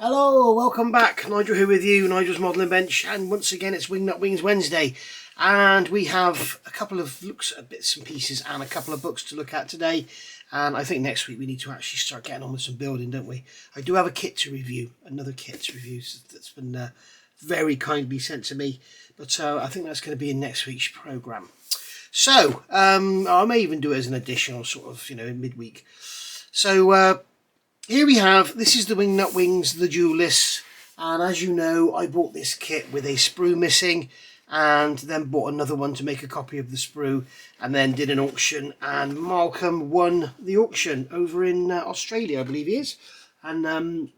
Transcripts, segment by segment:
Hello, welcome back. Nigel here with you, Nigel's Modelling Bench, and once again it's Wingnut Wings Wednesday, and we have a couple of looks at bits and pieces and a couple of books to look at today, and I think next week we need to actually start getting on with some building, don't we? I do have a kit to review, another kit to review that's been very kindly sent to me, but I think that's going to be in next week's programme. So, I may even do it as an additional sort of, in midweek. So, here we have, this is the Wingnut Wings, the Duellists, and as you know, I bought this kit with a sprue missing, and then bought another one to make a copy of the sprue, and then did an auction, and Malcolm won the auction over in Australia, I believe he is. And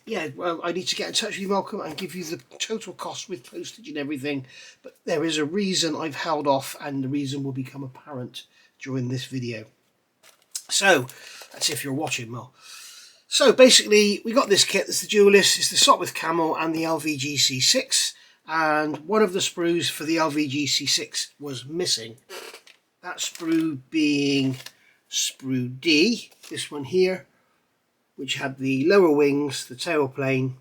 yeah, well, I need to get in touch with you, Malcolm, and give you the total cost with postage and everything, but there is a reason I've held off, and the reason will become apparent during this video. So, that's if you're watching, Mel. So basically, we got this kit. It's the Duellists, it's the Sopwith Camel and the LVG C6. And one of the sprues for the LVG C6 was missing. That sprue being sprue D, this one here, which had the lower wings, the tailplane,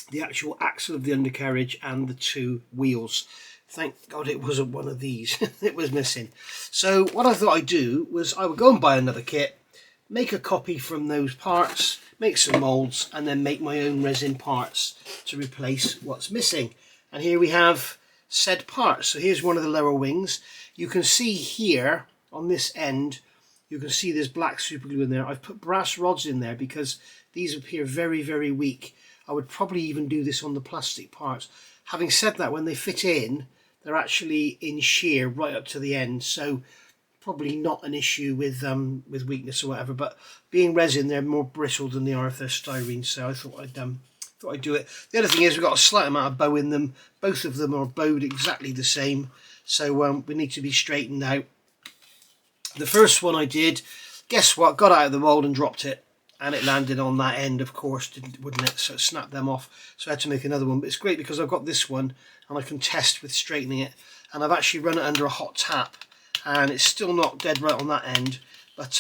the actual axle of the undercarriage and the two wheels. Thank God it wasn't one of these. It was missing. So what I thought I'd do was I would go and buy another kit, make a copy from those parts, make some moulds, and then make my own resin parts to replace what's missing. And here we have said parts. So here's one of the lower wings. You can see here on this end, you can see there's black super glue in there. I've put brass rods in there because these appear very, very weak. I would probably even do this on the plastic parts. Having said that, when they fit in, they're actually in shear right up to the end. So probably not an issue with weakness or whatever, but being resin, they're more brittle than they are if they're styrene, so I thought I'd do it. The other thing is we've got a slight amount of bow in them. Both of them are bowed exactly the same, so we need to be straightened out. The first one I did, guess what, got out of the mould and dropped it, and it landed on that end, of course, wouldn't it? So it snapped them off, so I had to make another one. But it's great because I've got this one and I can test with straightening it, and I've actually run it under a hot tap, and it's still not dead right on that end, but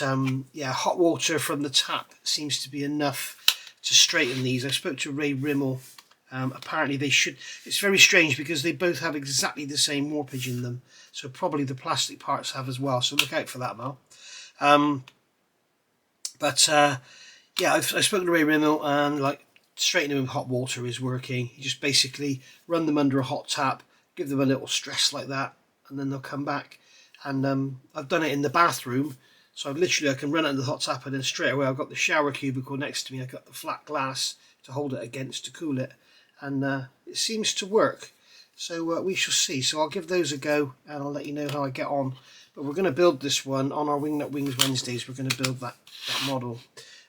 yeah, hot water from the tap seems to be enough to straighten these. I spoke to Ray Rimmel. Apparently they should. It's very strange because they both have exactly the same warpage in them, so probably the plastic parts have as well, so look out for that, Mel. Yeah, I've spoken to Ray Rimmel, and like straightening them with hot water is working. You just basically run them under a hot tap, give them a little stress like that, and then they'll come back. And I've done it in the bathroom, so I can run it under the hot tap, and then straight away I've got the shower cubicle next to me. I've got the flat glass to hold it against to cool it, and it seems to work. So we shall see. So I'll give those a go, and I'll let you know how I get on. But we're going to build this one on our Wingnut Wings Wednesdays. We're going to build that model.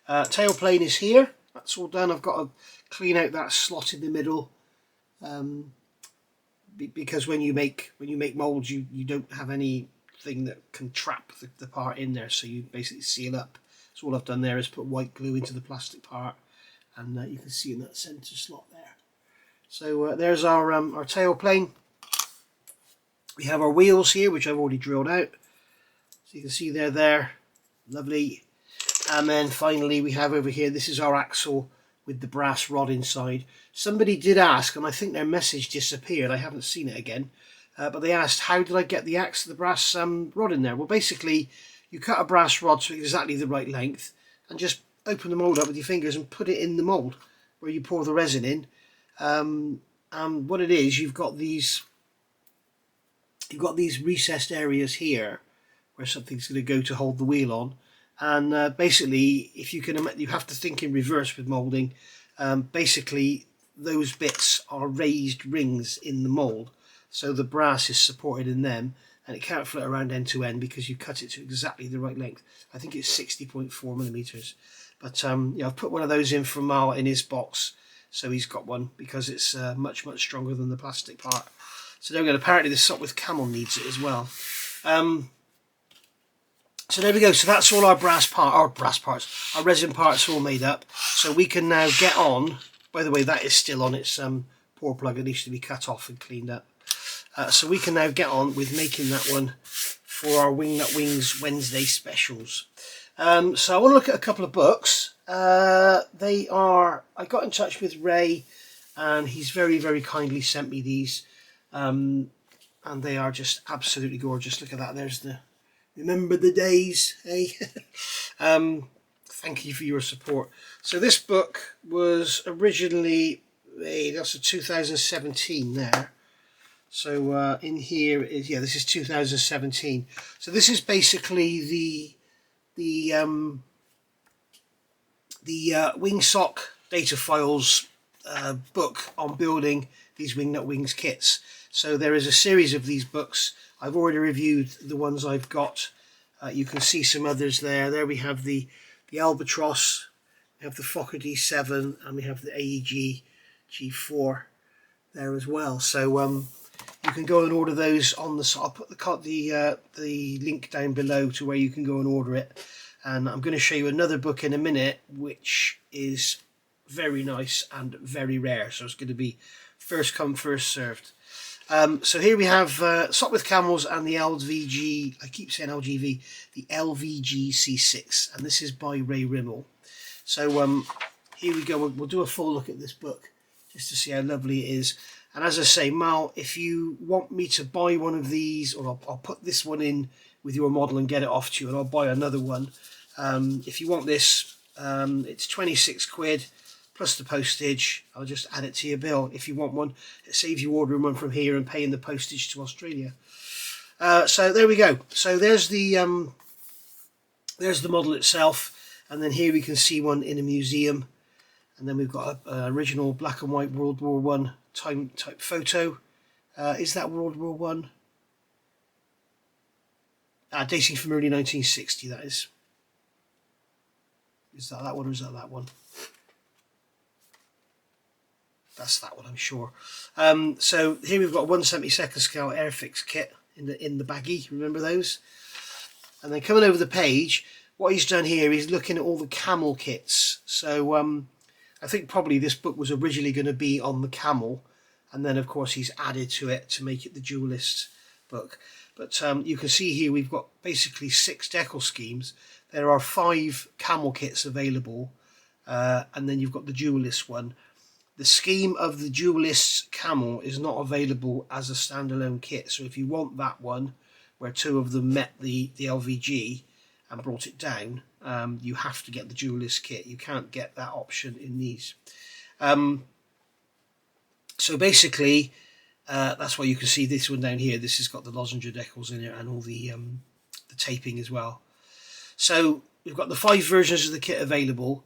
Tailplane is here. That's all done. I've got to clean out that slot in the middle. Because when you make molds, you don't have anything that can trap the part in there, so you basically seal up. So all I've done there is put white glue into the plastic part, and you can see in that centre slot there. So there's our tail plane. We have our wheels here, which I've already drilled out, so you can see they're there, lovely. And then finally we have over here, this is our axle with the brass rod inside. Somebody did ask, and I think their message disappeared, I haven't seen it again, but they asked, how did I get the brass rod in there? Well, basically you cut a brass rod to exactly the right length and just open the mould up with your fingers and put it in the mould where you pour the resin in. And what it is, you've got these recessed areas here where something's going to go to hold the wheel on. And basically, if you have to think in reverse with moulding. Basically, those bits are raised rings in the mould, so the brass is supported in them, and it can't float around end to end because you cut it to exactly the right length. I think it's 60.4 millimeters. But yeah, I've put one of those in for Mal in his box, so he's got one because it's much stronger than the plastic part. So there we go. Apparently, the Sopwith Camel needs it as well. So there we go. So that's all our our resin parts all made up. So we can now get on. By the way, that is still on its pour plug. It needs to be cut off and cleaned up. So we can now get on with making that one for our Wingnut Wings Wednesday specials. So I want to look at a couple of books. They are, I got in touch with Ray and he's very, very kindly sent me these. And they are just absolutely gorgeous. Look at that, there's the, remember the days, eh? Thank you for your support. So this book was originally, that's a 2017 there. So in here is, yeah, this is 2017. So this is basically the Windsock Datafiles book on building these Wingnut Wings kits. So there is a series of these books. I've already reviewed the ones I've got. You can see some others there. There we have the Albatross, we have the Fokker D7, and we have the AEG G4 there as well. So you can go and order those on the. I'll put the link down below to where you can go and order it. And I'm going to show you another book in a minute, which is very nice and very rare. So it's going to be first come, first served. So here we have Sopwith Camels and the LVG, I keep saying LGV, the LVG C6. And this is by Ray Rimmel. So here we go. We'll do a full look at this book just to see how lovely it is. And as I say, Mal, if you want me to buy one of these, or I'll put this one in with your model and get it off to you, and I'll buy another one. If you want this, it's 26 quid plus the postage. I'll just add it to your bill. If you want one, it saves you ordering one from here and paying the postage to Australia. So there we go. So there's the model itself, and then here we can see one in a museum, and then we've got an original black and white World War I type photo. Is that World War One? Dating from early 1960, that is. Is that one or is that one? That's that one, I'm sure. So here we've got a 1/72 scale Airfix kit in the baggie. Remember those? And then coming over the page, what he's done here is looking at all the Camel kits. So I think probably this book was originally going to be on the Camel, and then of course he's added to it to make it the Duellists book. But you can see here we've got basically 6 decal schemes. There are 5 Camel kits available, and then you've got the Duelist one. The scheme of the Duellists Camel is not available as a standalone kit, so if you want that one, where 2 of them met the LVG and brought it down, you have to get the Duelist kit. You can't get that option in these. So basically, that's why you can see this one down here. This has got the lozenge decals in it and all the taping as well. So we've got the 5 versions of the kit available.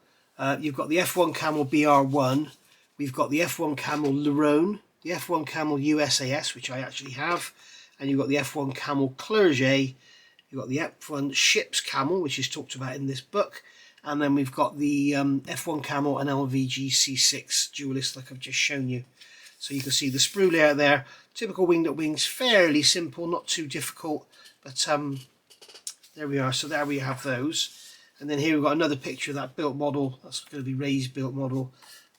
You've got the F1 Camel BR1. We've got the F1 Camel Lerone, the F1 Camel USAS, which I actually have, and you've got the F1 Camel Clerget. You've got the F1 Ships Camel, which is talked about in this book, and then we've got the F1 Camel and LVG C6 Duelist, like I've just shown you. So you can see the sprue layout there. Typical Wingnut Wings, fairly simple, not too difficult, but there we are. So there we have those. And then here we've got another picture of that built model. That's going to be Ray's built model.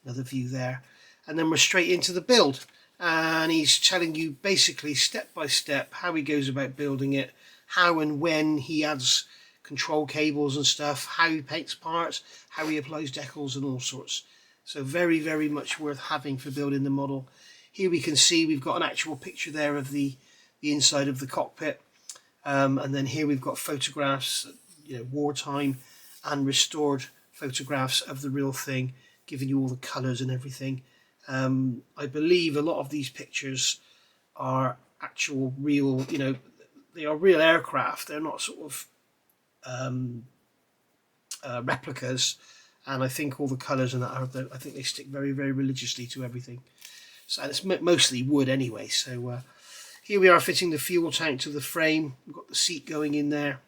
Another view there. And then we're straight into the build. And he's telling you basically step by step how he goes about building it, how and when he adds control cables and stuff, how he paints parts, how he applies decals and all sorts. So very, very much worth having for building the model. Here we can see we've got an actual picture there of the inside of the cockpit. And then here we've got photographs, wartime and restored photographs of the real thing, giving you all the colours and everything. I believe a lot of these pictures are actual real, they are real aircraft. They're not sort of replicas. And I think all the colours and that I think they stick very, very religiously to everything. So it's mostly wood anyway. So here we are fitting the fuel tank to the frame. We've got the seat going in there.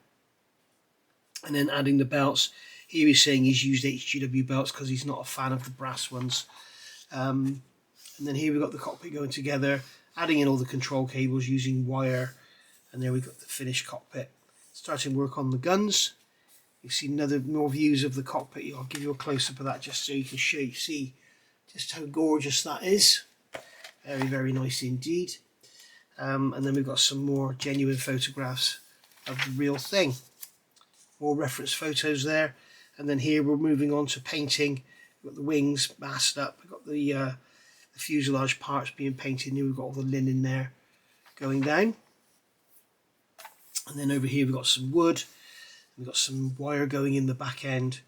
And then adding the belts. Here he's saying he's used HGW belts because he's not a fan of the brass ones. And then here we've got the cockpit going together, adding in all the control cables using wire. And there we've got the finished cockpit. Starting work on the guns. You've seen more views of the cockpit. I'll give you a close-up of that just so you can see just how gorgeous that is. Very, very nice indeed. And then we've got some more genuine photographs of the real thing. More reference photos there. And then here we're moving on to painting. We've got the wings masked up, we've got the fuselage parts being painted, and we've got all the linen there going down. And then over here we've got some wood, we've got some wire going in the back end,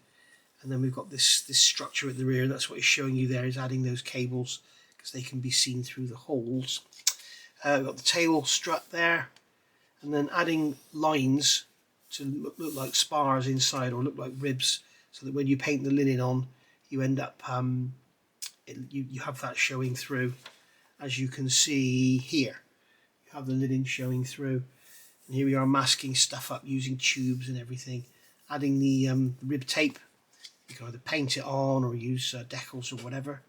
and then we've got this structure at the rear. That's what he's showing you there, is adding those cables because they can be seen through the holes. We've got the tail strut there, and then adding lines to look like spars inside or look like ribs, so that when you paint the linen on, you end up you have that showing through, as you can see here. You have the linen showing through, and here we are masking stuff up using tubes and everything, adding the rib tape. You can either paint it on or use decals or whatever.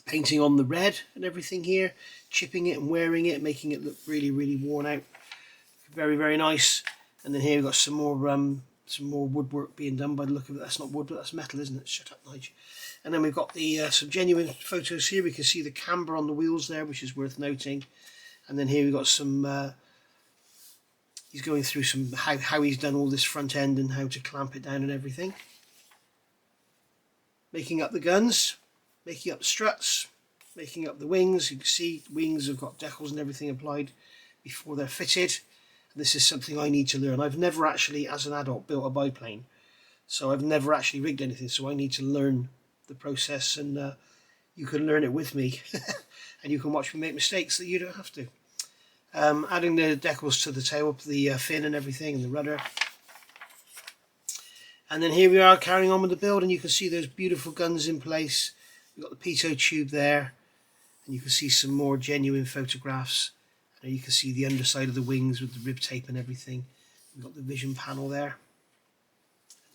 Painting on the red and everything here, chipping it and wearing it, making it look really, really worn out. Very, very nice. And then here we've got some more woodwork being done by the look of it. That's not wood, but that's metal, isn't it? Shut up, Nigel. And then we've got the some genuine photos here. We can see the camber on the wheels there, which is worth noting. And then here we've got some he's going through some how he's done all this front end and how to clamp it down and everything. Making up the guns, making up the struts, making up the wings. You can see wings have got decals and everything applied before they're fitted. And this is something I need to learn. I've never actually, as an adult, built a biplane, so I've never actually rigged anything. So I need to learn the process, and you can learn it with me, and you can watch me make mistakes that you don't have to. Adding the decals to the tail, the fin and everything, and the rudder. And then here we are carrying on with the build, and you can see those beautiful guns in place. We've got the pitot tube there, and you can see some more genuine photographs. And you can see the underside of the wings with the rib tape and everything. We've got the vision panel there.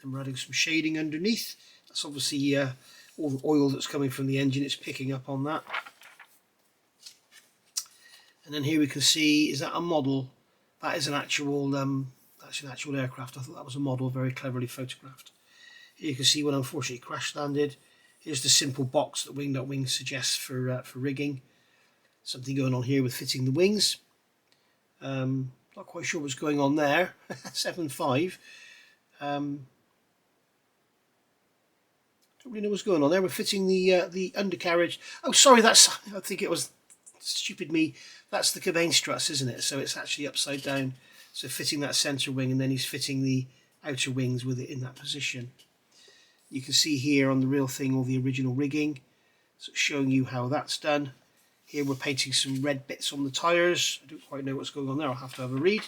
And we're adding some shading underneath. That's obviously all the oil that's coming from the engine. It's picking up on that. And then here we can see, is that a model? That is an actual aircraft. I thought that was a model, very cleverly photographed. Here you can see one unfortunately crash landed. Here's the simple box that Wingnut Wings suggests for rigging. Something going on here with fitting the wings. Not quite sure what's going on there. 7.5. Don't really know what's going on there. We're fitting the undercarriage. Oh, sorry, I think it was stupid me. That's the cabane struts, isn't it? So it's actually upside down. So fitting that centre wing, and then he's fitting the outer wings with it in that position. You can see here on the real thing all the original rigging. So it's showing you how that's done. Here we're painting some red bits on the tyres. I don't quite know what's going on there. I'll have to have a read.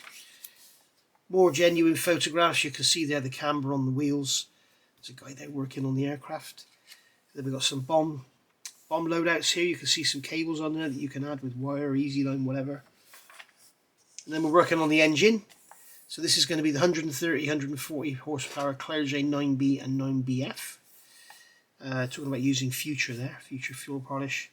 More genuine photographs. You can see there the camber on the wheels. There's a guy there working on the aircraft. Then we've got some bomb loadouts here. You can see some cables on there that you can add with wire, easy line, whatever. And then we're working on the engine. So this is going to be the 130, 140 horsepower Clerget 9B and 9BF. Talking about using future fuel polish.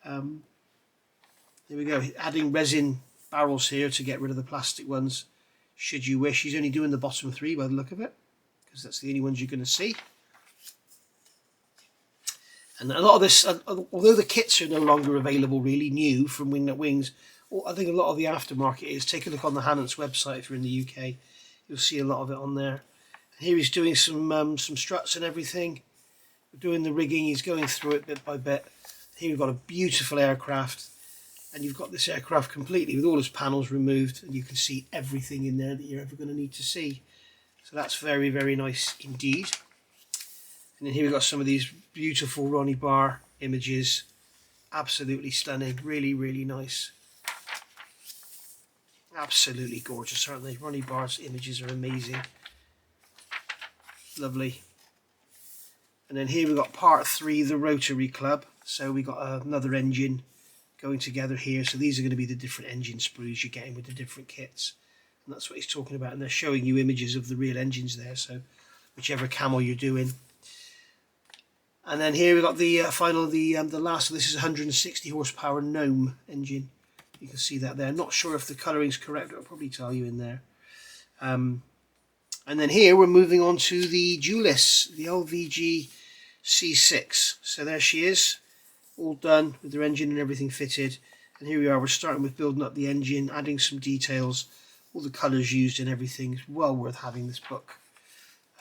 There we go, adding resin barrels here to get rid of the plastic ones, should you wish. He's only doing the bottom 3 by the look of it, because that's the only ones you're going to see. And a lot of this, although the kits are no longer available really new from Wingnut Wings, I think a lot of the aftermarket is. Take a look on the Hannant's website if you're in the UK. You'll see a lot of it on there. And here he's doing some struts and everything. We're doing the rigging, he's going through it bit by bit. Here we've got a beautiful aircraft, and you've got this aircraft completely with all its panels removed, and you can see everything in there that you're ever going to need to see. So that's very, very nice indeed. And then here we've got some of these beautiful Ronnie Barr images. Absolutely stunning, really, really nice. Absolutely gorgeous, aren't they? Ronnie Barr's images are amazing. Lovely. And then here we've got part 3, the Rotary Club. So we've got another engine going together here. So these are going to be the different engine sprues you're getting with the different kits. And that's what he's talking about. And they're showing you images of the real engines there. So whichever Camel you're doing. And then here we've got the the last. So this is 160 horsepower Gnome engine. You can see that there. Not sure if the colouring's correct. I'll probably tell you in there. And then here we're moving on to the Duellists, the LVG C6. So there she is, all done with their engine and everything fitted. And here we are, we're starting with building up the engine, adding some details all the colours used and everything. It's well worth having this book.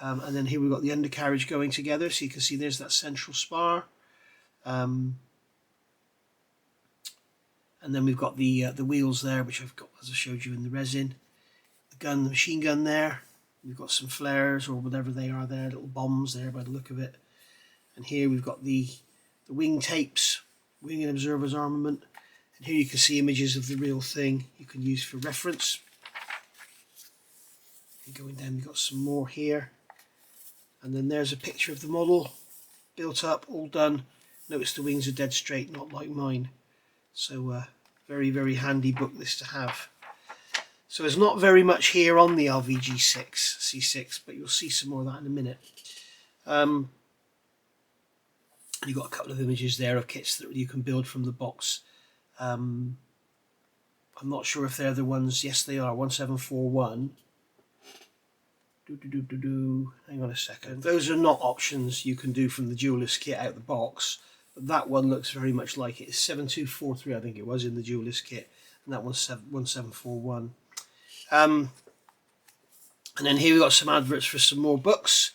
And then here we've got the undercarriage going together, so you can see there's that central spar. And then we've got the wheels there, which I've got, as I showed you, in the resin. The gun, the machine gun there. We've got some flares or whatever they are there, little bombs there by the look of it. And here we've got the wing tapes, wing and observer's armament. And here you can see images of the real thing you can use for reference. And going down, we've got some more here. And then there's a picture of the model, built up, all done. Notice the wings are dead straight, not like mine. So very, very handy book this to have. So there's not very much here on the LVG C6, but you'll see some more of that in a minute. You've got a couple of images there of kits that you can build from the box. I'm not sure if they're the ones. Yes, they are. 1741. Hang on a second. Those are not options you can do from the Duellists kit out the box, but that one looks very much like it. It's 7243, I think it was, in the Duellists kit, and that one's 1741. And then here we've got some adverts for some more books.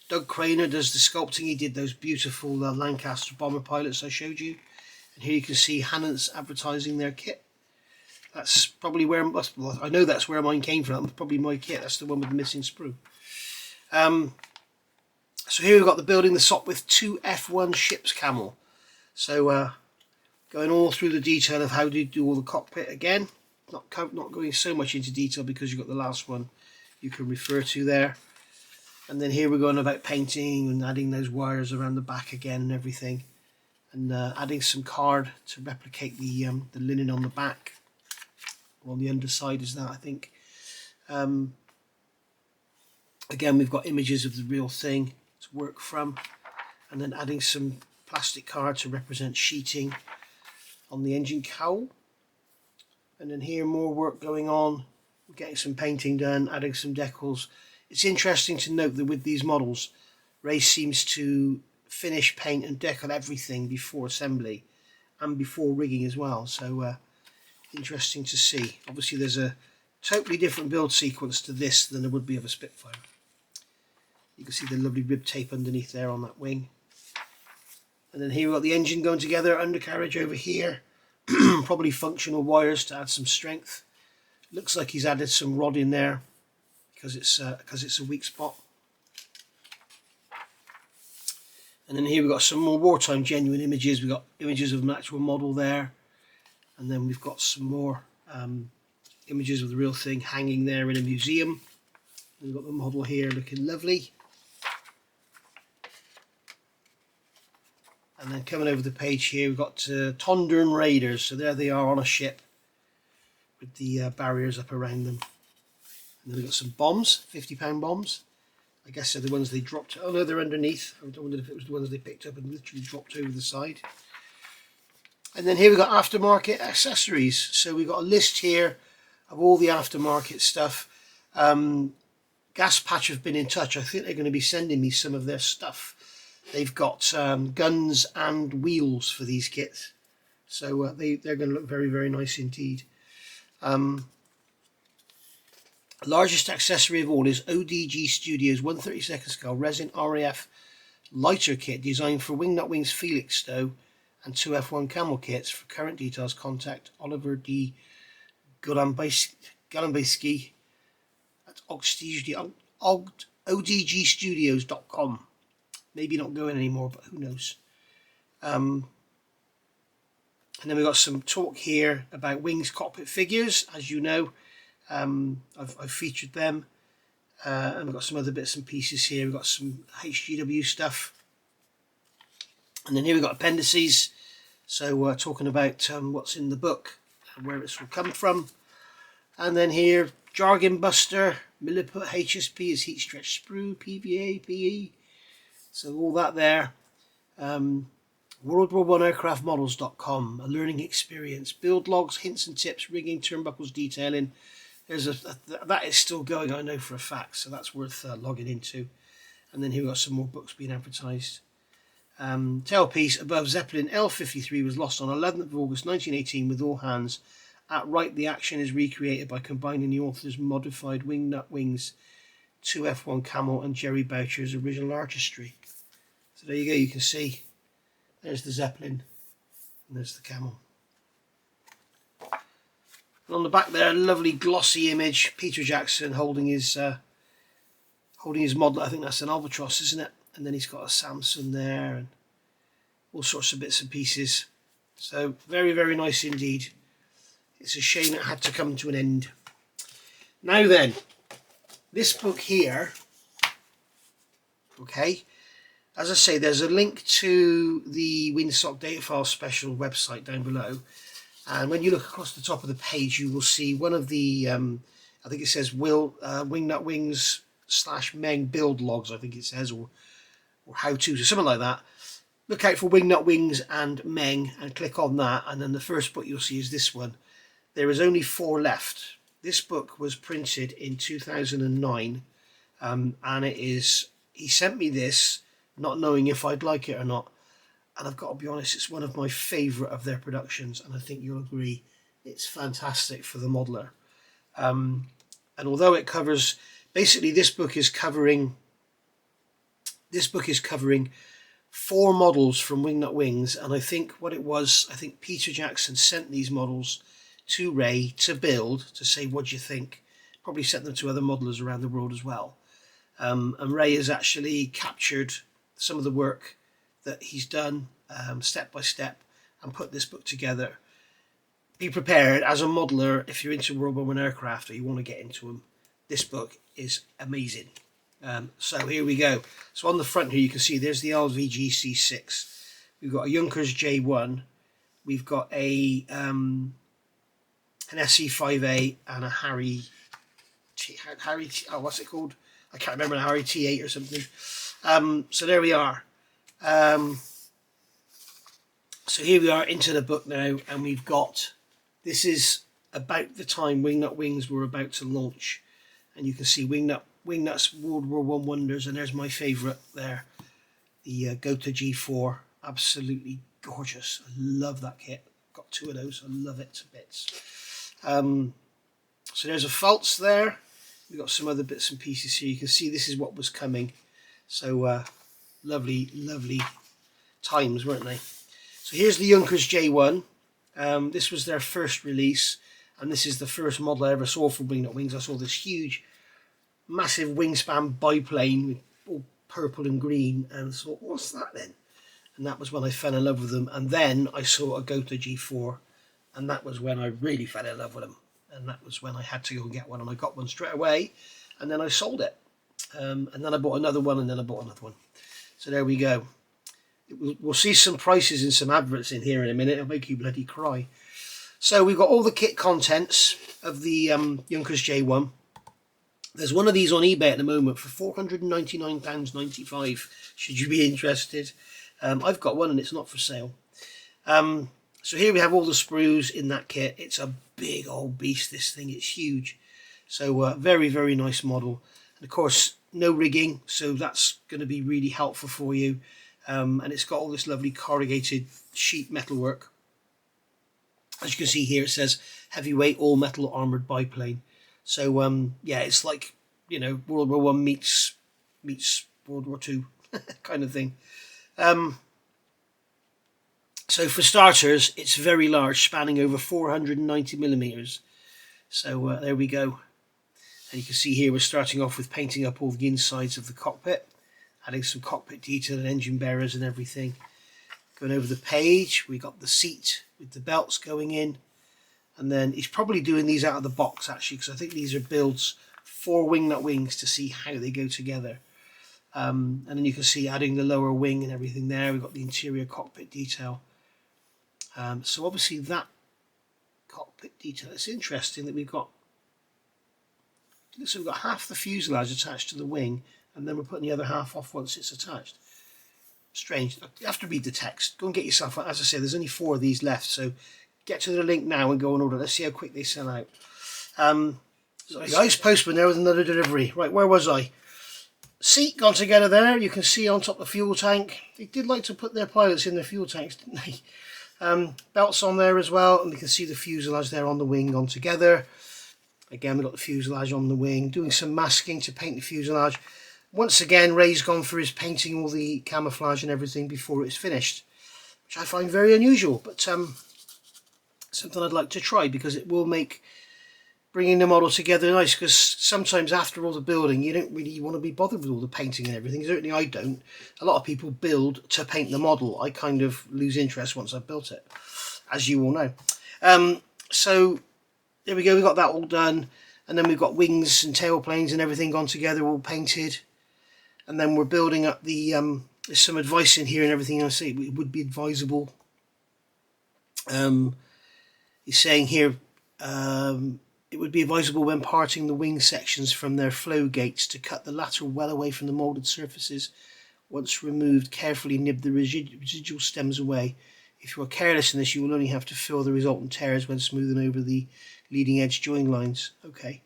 Doug Craner does the sculpting. He did those beautiful Lancaster bomber pilots I showed you. And here you can see Hannant's advertising their kit. That's probably where, well, I know that's where mine came from. That's probably my kit. That's the one with the missing sprue. So here we've got the building the Sopwith 2 F1 ships camel. So going all through the detail of how to do all the cockpit again. Not going so much into detail because you've got the last one you can refer to there. And then here we're going about painting and adding those wires around the back again and everything. And adding some card to replicate the linen on the back. On the underside is that, I think. Again, we've got images of the real thing to work from, and then adding some plastic card to represent sheeting on the engine cowl. And then here more work going on. We're getting some painting done, adding some decals. It's interesting to note that with these models, Ray seems to finish, paint and decal everything before assembly and before rigging as well. So interesting to see. Obviously there's a totally different build sequence to this than there would be of a Spitfire. You can see the lovely rib tape underneath there on that wing. And then here we've got the engine going together, undercarriage over here. Probably functional wires to add some strength. Looks like he's added some rod in there because it's a weak spot. And then here we've got some more wartime genuine images. We've got images of an actual model there. And then we've got some more images of the real thing hanging there in a museum. We've got the model here looking lovely. And then coming over the page here, we've got Tondern Raiders. So there they are on a ship with the barriers up around them. And then we've got some bombs, £50 bombs. I guess they're the ones they dropped. Oh no, they're underneath. I wondered if it was the ones they picked up and literally dropped over the side. And then here we've got aftermarket accessories. So we've got a list here of all the aftermarket stuff. Gas Patch have been in touch. I think they're going to be sending me some of their stuff. They've got guns and wheels for these kits. So they're going to look very, very nice indeed. Largest accessory of all is ODG Studios 1/32 scale resin RAF lighter kit designed for Wingnut Wings Felixstowe and 2 F1 Camel kits. For current details, contact Oliver D. Galambayski at odgstudios.com. Maybe not going anymore, but who knows. And then we've got some talk here about Wings cockpit figures. As you know, I've featured them. And we've got some other bits and pieces here. We've got some HGW stuff. And then here we've got appendices. So we're talking about what's in the book and where it's all come from. And then here, Jargon Buster, Milliput HSP is heat stretch sprue, PVA, PE. So all that there. World War I aircraftmodels.com, a learning experience. Build logs, hints and tips, rigging, turnbuckles, detailing. There's that is still going, I know for a fact, so that's worth logging into. And then here we've got some more books being advertised. Tailpiece above Zeppelin L-53 was lost on 11th of August 1918 with all hands At right, the action is recreated by combining the author's modified Wingnut Wings 2F1 Camel and Jerry Boucher's original artistry. So there you go, you can see there's the Zeppelin and there's the camel. And on the back there, a lovely glossy image, Peter Jackson holding his model. I think that's an albatross, isn't it? And then he's got a Samson there and all sorts of bits and pieces. So very, very nice indeed. It's a shame it had to come to an end. Now then, this book here, okay, as I say, there's a link to the Windsock Datafile special website down below, and when you look across the top of the page you will see one of the I think it says Wingnut Wings / Meng build logs, I think it says, or how to, or something like that. Look out for Wingnut Wings and Meng and click on that, and then the first book you'll see is this one. There is only 4 left. This book was printed in 2009, and it is, he sent me this not knowing if I'd like it or not, and I've got to be honest, it's one of my favourite of their productions, and I think you'll agree it's fantastic for the modeler. And although it covers, basically this book is covering 4 models from Wingnut Wings, and I think what it was, I think Peter Jackson sent these models to Ray to build, to say what do you think. Probably sent them to other modelers around the world as well. And Ray has actually captured some of the work that he's done step by step and put this book together. Be prepared as a modeler, if you're into World War I aircraft or you want to get into them, this book is amazing. So here we go. So on the front here you can see there's the LVG C6. We've got a Junkers J1. We've got an SE5A and a Harry what's it called? I can't remember, a Harry T8 or something. So there we are. So here we are into the book now, and we've got, this is about the time Wingnut Wings were about to launch, and you can see Wingnut's World War I wonders, and there's my favourite there, the Gota G4, absolutely gorgeous. I love that kit. Got 2 of those. I love it to bits. So there's a false there. We've got some other bits and pieces here. You can see this is what was coming. So lovely, lovely times, weren't they? So here's the Junkers J1. This was their first release, and this is the first model I ever saw for Wingnut Wings. I saw this huge, massive wingspan biplane with all purple and green, and I thought, what's that then? And that was when I fell in love with them. And then I saw a Gota G4, and that was when I really fell in love with them. And that was when I had to go and get one, and I got one straight away, and then I sold it. And then I bought another one, and then I bought another one. So there we go. We'll see some prices and some adverts in here in a minute. It'll make you bloody cry. So we've got all the kit contents of the Junkers J1. There's one of these on eBay at the moment for £499.95, should you be interested. I've got one and it's not for sale. So here we have all the sprues in that kit. It's a big old beast, this thing. It's huge. So very, very nice model. And of course, no rigging, so that's going to be really helpful for you. And it's got all this lovely corrugated sheet metalwork. As you can see here, it says heavyweight all metal armoured biplane. So yeah, it's like, you know, World War I meets World War II kind of thing. So for starters, it's very large, spanning over 490 millimeters. So there we go. And you can see here we're starting off with painting up all the insides of the cockpit, adding some cockpit detail and engine bearers and everything. Going over the page, we got the seat with the belts going in. And then he's probably doing these out of the box actually, because I think these are builds for Wingnut Wings to see how they go together. And then you can see adding the lower wing and everything there. We've got the interior cockpit detail. So obviously that cockpit detail, it's interesting that we've got half the fuselage attached to the wing, and then we're putting the other half off once it's attached. Strange. You have to read the text. Go and get yourself one. As I say, there's only 4 of these left, so get to the link now and go and order. Let's see how quick they sell out. The ice postman there with another delivery. Right, where was I? Seat gone together there. You can see on top of the fuel tank. They did like to put their pilots in their fuel tanks, didn't they? Belts on there as well, and we can see the fuselage there on the wing gone together. Again, we've got the fuselage on the wing, doing some masking to paint the fuselage. Once again, Ray's gone for his painting all the camouflage and everything before it's finished, which I find very unusual, but something I'd like to try, because it will make bringing the model together nice, because sometimes after all the building you don't really want to be bothered with all the painting and everything. Certainly I don't. A lot of people build to paint the model. I kind of lose interest once I've built it, as you all know. So there we go, we've got that all done, and then we've got wings and tail planes and everything gone together, all painted, and then we're building up the there's some advice in here and everything. I say it would be advisable. He's saying here it would be advisable when parting the wing sections from their flow gates to cut the latter well away from the moulded surfaces. Once removed, carefully nib the residual stems away. If you are careless in this, you will only have to fill the resultant tears when smoothing over the leading edge join lines. Okay,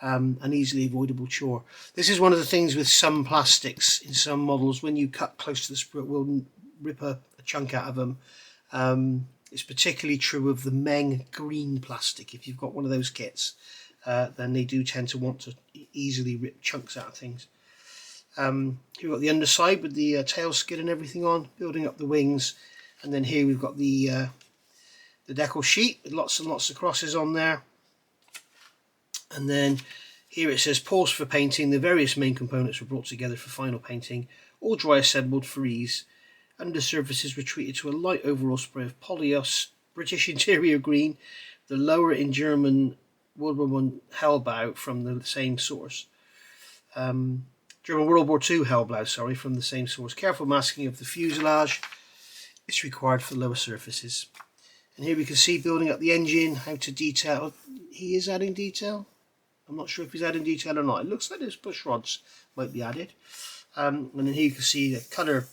an easily avoidable chore. This is one of the things with some plastics in some models. When you cut close to the sprue, it will rip a chunk out of them. It's particularly true of the Meng green plastic. If you've got one of those kits, then they do tend to want to easily rip chunks out of things. Here we've got the underside with the tail skid and everything on, building up the wings, and then here we've got the decal sheet with lots and lots of crosses on there. And then here it says pause for painting. The various main components were brought together for final painting, all dry assembled for ease. Undersurfaces were treated to a light overall spray of Polyos, British interior green, the lower in German World War I Hellblau from the same source. German World War II Hellblau, sorry, from the same source. Careful masking of the fuselage is required for lower surfaces. And here we can see building up the engine, how to detail. He is adding detail. I'm not sure if he's adding detail or not. It looks like those push rods might be added. And then here you can see the colour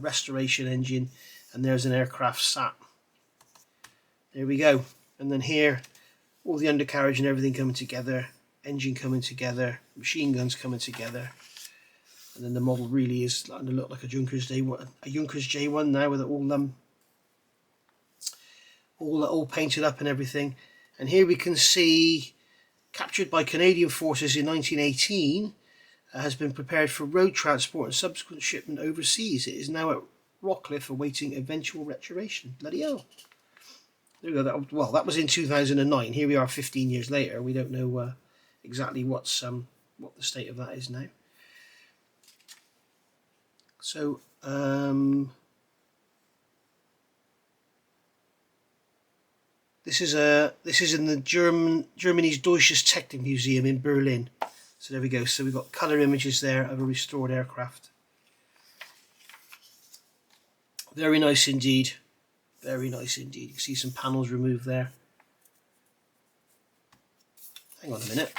restoration engine, and there's an aircraft sat. There we go. And then here all the undercarriage and everything coming together, engine coming together, machine guns coming together, and then the model really is starting to look like a Junkers J1 now, with it all painted up and everything. And here we can see captured by Canadian forces in 1918. Has been prepared for road transport and subsequent shipment overseas. It is now at Rockcliffe awaiting eventual restoration. Bloody hell. There we go. Well, that was in 2009. Here we are 15 years later. We don't know exactly what the state of that is now. So, this is in the Germany's Deutsches Technik Museum in Berlin. So there we go. So we've got colour images there of a restored aircraft. Very nice indeed. Very nice indeed. You can see some panels removed there. Hang on a minute.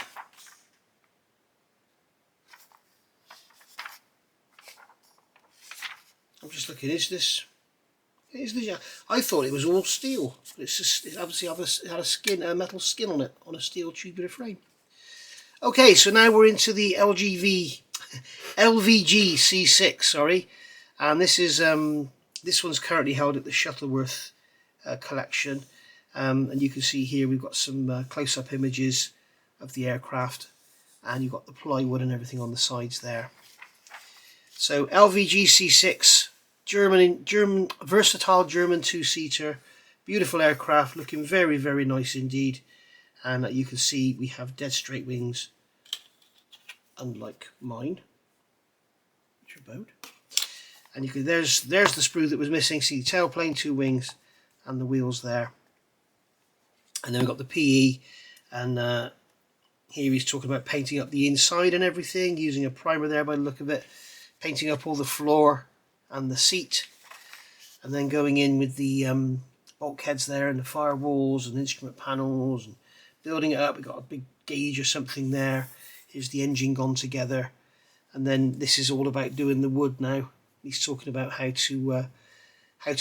I'm just looking. Is this? I thought it was all steel. It's just, it obviously had a metal skin on it, on a steel tubular frame. Okay, so now we're into the LVG C6, sorry, and this is this one's currently held at the Shuttleworth collection, and you can see here we've got some close-up images of the aircraft, and you've got the plywood and everything on the sides there. So LVG C6, German versatile German two-seater, beautiful aircraft, looking very, very nice indeed. And you can see we have dead straight wings, unlike mine, which are bowed. And you can there's the sprue that was missing. See the tailplane, two wings, and the wheels there. And then we've got the PE, and here he's talking about painting up the inside and everything, using a primer there by the look of it, painting up all the floor and the seat, and then going in with the bulkheads there and the firewalls and instrument panels and building it up. We've got a big gauge or something there. Here's the engine gone together, and then this is all about doing the wood now. He's talking about how to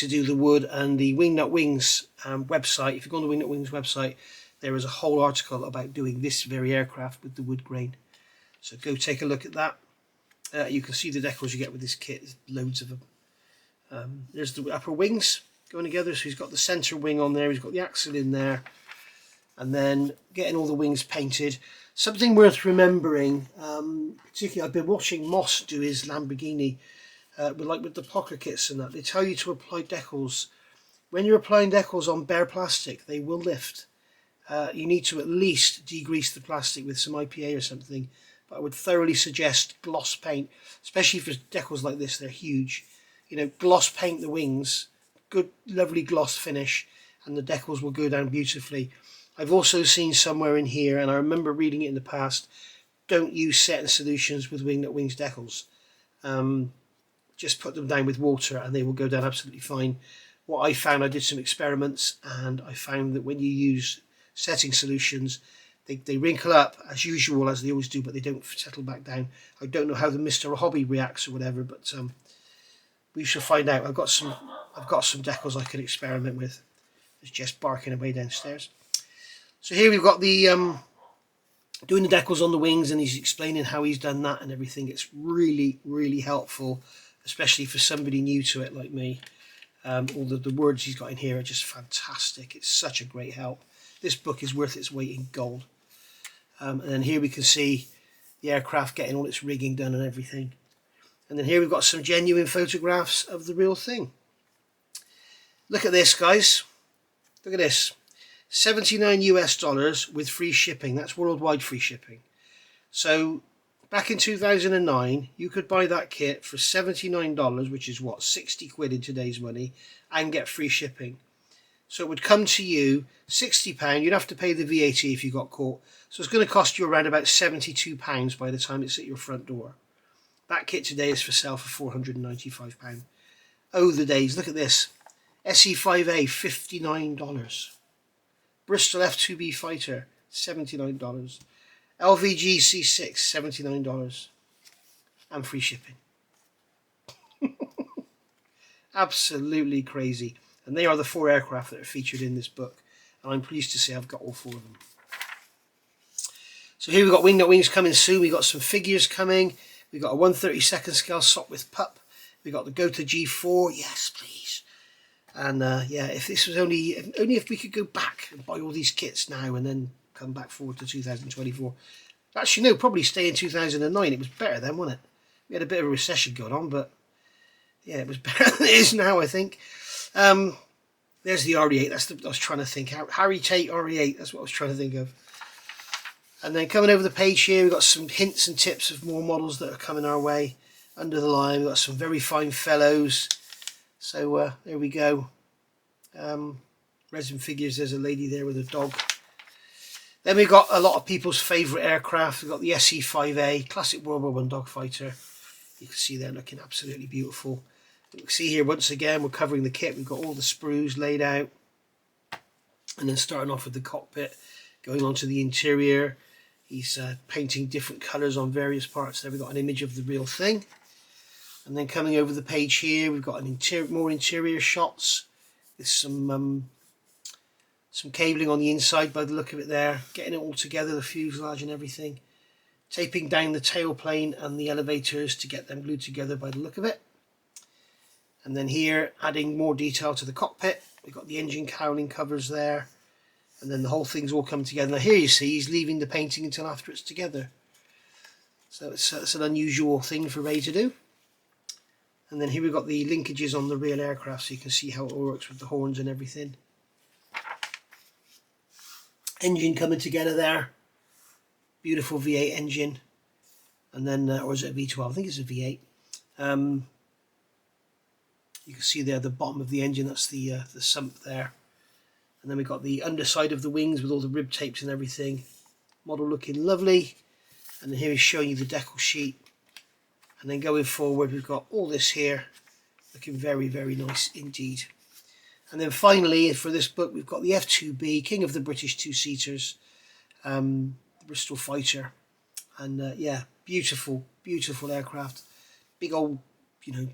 do the wood, and the Wingnut Wings website. If you go on the Wingnut Wings website, there is a whole article about doing this very aircraft with the wood grain. So go take a look at that. You can see the decals you get with this kit. There's loads of them. There's the upper wings. going together. So he's got the centre wing on there, he's got the axle in there, and then getting all the wings painted. Something worth remembering, particularly I've been watching Moss do his Lamborghini, with the pocker kits and that. They tell you to apply decals. When you're applying decals on bare plastic, they will lift. You need to at least degrease the plastic with some IPA or something. But I would thoroughly suggest gloss paint, especially for decals like this. They're huge. You know, gloss paint the wings, good, lovely gloss finish, and the decals will go down beautifully. I've also seen somewhere in here, and I remember reading it in the past, don't use setting solutions with Wingnut Wings decals. Just put them down with water and they will go down absolutely fine. What I found, I did some experiments, and I found that when you use setting solutions, they wrinkle up as usual, as they always do, but they don't settle back down. I don't know how the Mr. Hobby reacts or whatever, but we shall find out. I've got some decals I can experiment with. It's just barking away downstairs. So here we've got the doing the decals on the wings, and he's explaining how he's done that and everything. It's really, really helpful, especially for somebody new to it like me. All the words he's got in here are just fantastic. It's such a great help. This book is worth its weight in gold. And then here we can see the aircraft getting all its rigging done and everything. And then here we've got some genuine photographs of the real thing. Look at this, guys. Look at this. $79 US with free shipping. That's worldwide free shipping. So back in 2009, you could buy that kit for $79, which is what, 60 quid in today's money, and get free shipping. So it would come to you £60. You'd have to pay the VAT if you got caught. So it's going to cost you around about £72 by the time it's at your front door. That kit today is for sale for £495. Oh, the days. Look at this. SE5A, $59. Bristol F2B Fighter, $79. LVG C6, $79. And free shipping. Absolutely crazy. And they are the 4 aircraft that are featured in this book. And I'm pleased to say I've got all 4 of them. So here we've got Wingnut Wings coming soon. We've got some figures coming. We've got a 1/32 scale Sopwith pup. We've got the Gota G4. Yes, please. And yeah, if this was only if we could go back and buy all these kits now and then come back forward to 2024. Actually, no, probably stay in 2009. It was better then, wasn't it? We had a bit of a recession going on, but yeah, it was better than it is now, I think. There's the RE8. That's I was trying to think. Harry Tate RE8. That's what I was trying to think of. And then coming over the page here, we've got some hints and tips of more models that are coming our way under the line. We've got some very fine fellows. So there we go. Resin figures. There's a lady there with a dog. Then we've got a lot of people's favourite aircraft. We've got the SE5A, classic World War I dogfighter. You can see they're looking absolutely beautiful. You can see here once again we're covering the kit. We've got all the sprues laid out. And then starting off with the cockpit, going on to the interior. He's painting different colours on various parts. There we've got an image of the real thing. And then coming over the page here, we've got more interior shots with some cabling on the inside by the look of it there. Getting it all together, the fuselage and everything. Taping down the tailplane and the elevators to get them glued together by the look of it. And then here, adding more detail to the cockpit. We've got the engine cowling covers there. And then the whole thing's all come together. Now here you see he's leaving the painting until after it's together. So it's an unusual thing for Ray to do. And then here we've got the linkages on the real aircraft, so you can see how it all works with the horns and everything. Engine coming together there. Beautiful V8 engine. And then, or is it a V12? I think it's a V8. You can see there the bottom of the engine, that's the sump there. And then we've got the underside of the wings with all the rib tapes and everything. Model looking lovely. And then here he's showing you the decal sheet. And then going forward, we've got all this here. Looking very, very nice indeed. And then finally, for this book, we've got the F2B, King of the British Two-Seaters. The Bristol Fighter. And yeah, beautiful, beautiful aircraft. Big old, you know,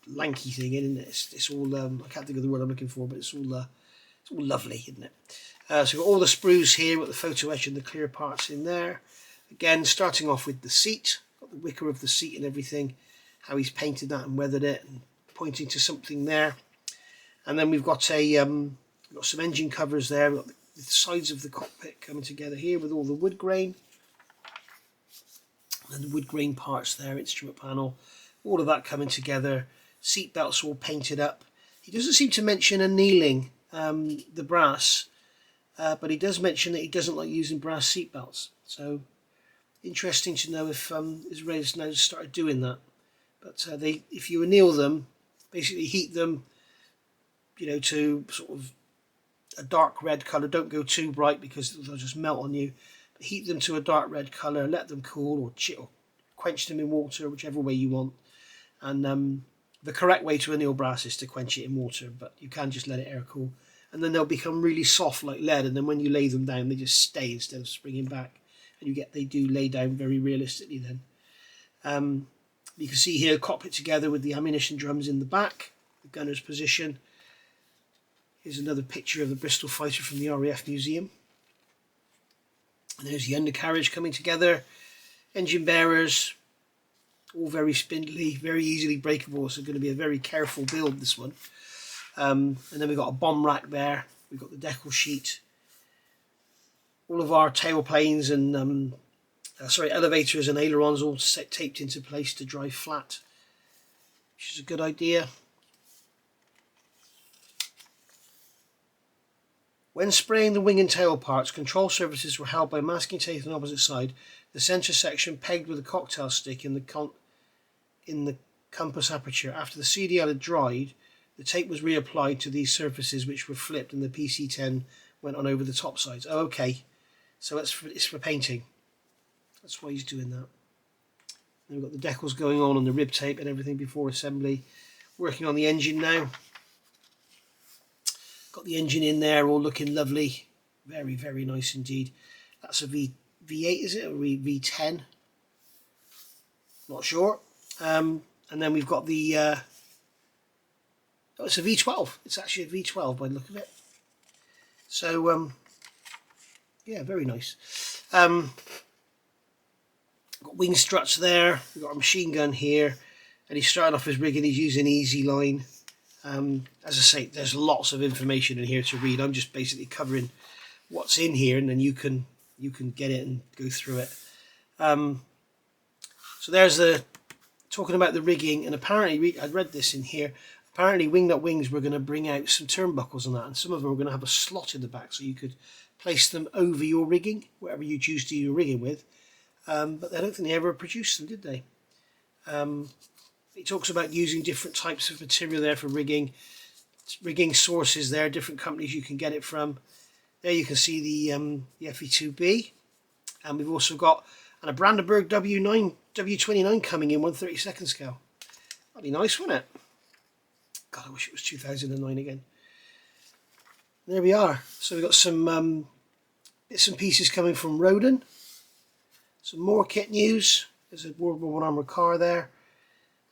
lanky thing, isn't it? It's all, I can't think of the word I'm looking for, but it's all lovely, isn't it? So we've got all the sprues here with the photo etch and the clear parts in there. Again, starting off with the seat, got the wicker of the seat and everything, how he's painted that and weathered it and pointing to something there. And then we've got got some engine covers there. We've got the sides of the cockpit coming together here with all the wood grain. And the wood grain parts there, instrument panel, all of that coming together. Seat belts all painted up. He doesn't seem to mention annealing the brass, but he does mention that he doesn't like using brass seat belts. So interesting to know if Israel's now started doing that. But if you anneal them, basically heat them, to sort of a dark red colour. Don't go too bright because they'll just melt on you. But heat them to a dark red colour, let them cool, or quench them in water, whichever way you want. And the correct way to anneal brass is to quench it in water, but you can just let it air cool. And then they'll become really soft like lead, and then when you lay them down, they just stay instead of springing back. And they do lay down very realistically then. You can see here cockpit together with the ammunition drums in the back, the gunner's position. Here's another picture of the Bristol fighter from the RAF Museum. And there's the undercarriage coming together, engine bearers, all very spindly, very easily breakable, so going to be a very careful build, this one. And then we've got a bomb rack there, we've got the decal sheet, all of our tailplanes and elevators and ailerons all taped into place to dry flat, which is a good idea. When spraying the wing and tail parts, control surfaces were held by masking tape on the opposite side, the centre section pegged with a cocktail stick in the compass aperture. After the CDL had dried, the tape was reapplied to these surfaces, which were flipped, and the PC10 went on over the top sides. Oh, okay, so it's for painting. That's why he's doing that. Then we've got the decals going on the rib tape and everything before assembly. Working on the engine now. Got the engine in there, all looking lovely. Very, very nice indeed. That's a V8, is it? Or V10? Not sure. And then we've got the... oh, it's a V12. It's actually a V12 by the look of it. So, yeah, very nice. Got wing struts there. We've got a machine gun here. And he's starting off his rigging. He's using Easy Line. As I say, there's lots of information in here to read. I'm just basically covering what's in here, and then you can get it and go through it. So there's talking about the rigging, and apparently I read this in here. Apparently Wingnut Wings were going to bring out some turnbuckles on that, and some of them were going to have a slot in the back so you could place them over your rigging, whatever you choose to do your rigging with. But I don't think they ever produced them, did they? It talks about using different types of material there for rigging sources there, different companies you can get it from. There you can see the FE2B, and we've also got a Brandenburg W29 coming in 1/32 scale. That'd be nice, wouldn't it? God, I wish it was 2009 again. There we are. So we've got some bits and pieces coming from Roden. Some more kit news. There's a World War I armoured car there.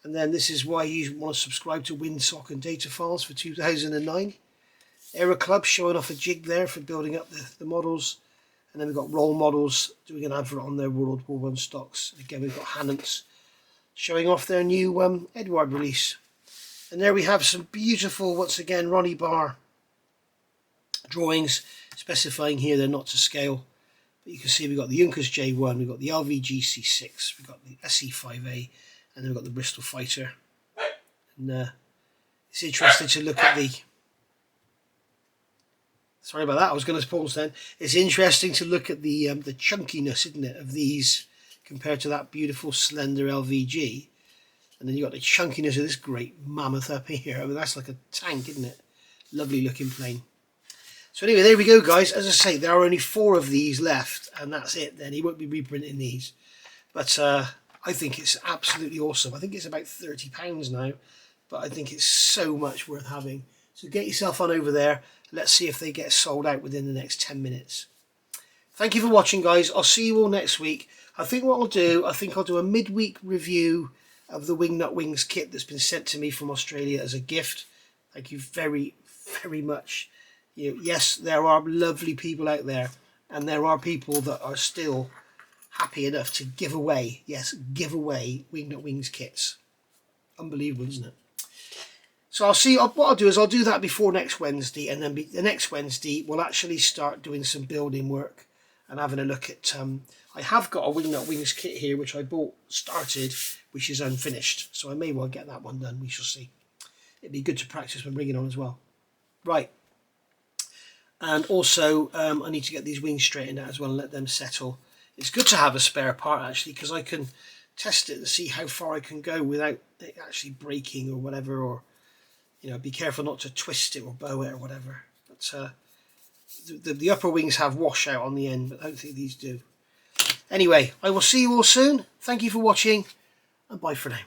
And then this is why you want to subscribe to Windsock and Datafiles for 2009. Aero Club showing off a jig there for building up the models. And then we've got Role Models doing an advert on their World War I stocks. Again, we've got Hannants showing off their new Edward release. And there we have some beautiful, once again, Ronnie Barr drawings, specifying here they're not to scale. But you can see we've got the Junkers J1, we've got the LVG C6, we've got the C.VI, and then we've got the Bristol Fighter. And it's interesting to look at the... Sorry about that, I was going to pause then. It's interesting to look at the chunkiness, isn't it, of these compared to that beautiful slender LVG. And then you've got the chunkiness of this great mammoth up here. I mean, that's like a tank, isn't it? Lovely looking plane. So anyway, there we go, guys. As I say, there are only 4 of these left, and that's it then. He won't be reprinting these. But I think it's absolutely awesome. I think it's about £30 now, but I think it's so much worth having. So get yourself on over there. Let's see if they get sold out within the next 10 minutes. Thank you for watching, guys. I'll see you all next week. I think what I'll do, I'll do a midweek review of the Wingnut Wings kit that's been sent to me from Australia as a gift. Thank you very, very much. Yes, there are lovely people out there, and there are people that are still happy enough to give away, yes, give away Wingnut Wings kits. Unbelievable, isn't it? So I'll see, what I'll do is I'll do that before next Wednesday, and then the next Wednesday we'll actually start doing some building work and having a look at, I have got a Wingnut Wings kit here which I started, which is unfinished, so I may well get that one done, we shall see. It'd be good to practice when bringing on as well. Right, and also I need to get these wings straightened out as well and let them settle. It's good to have a spare part actually, because I can test it to see how far I can go without it actually breaking or whatever, or you know, be careful not to twist it or bow it or whatever. But the upper wings have washout on the end, but I don't think these do. Anyway, I will see you all soon. Thank you for watching, and bye for now.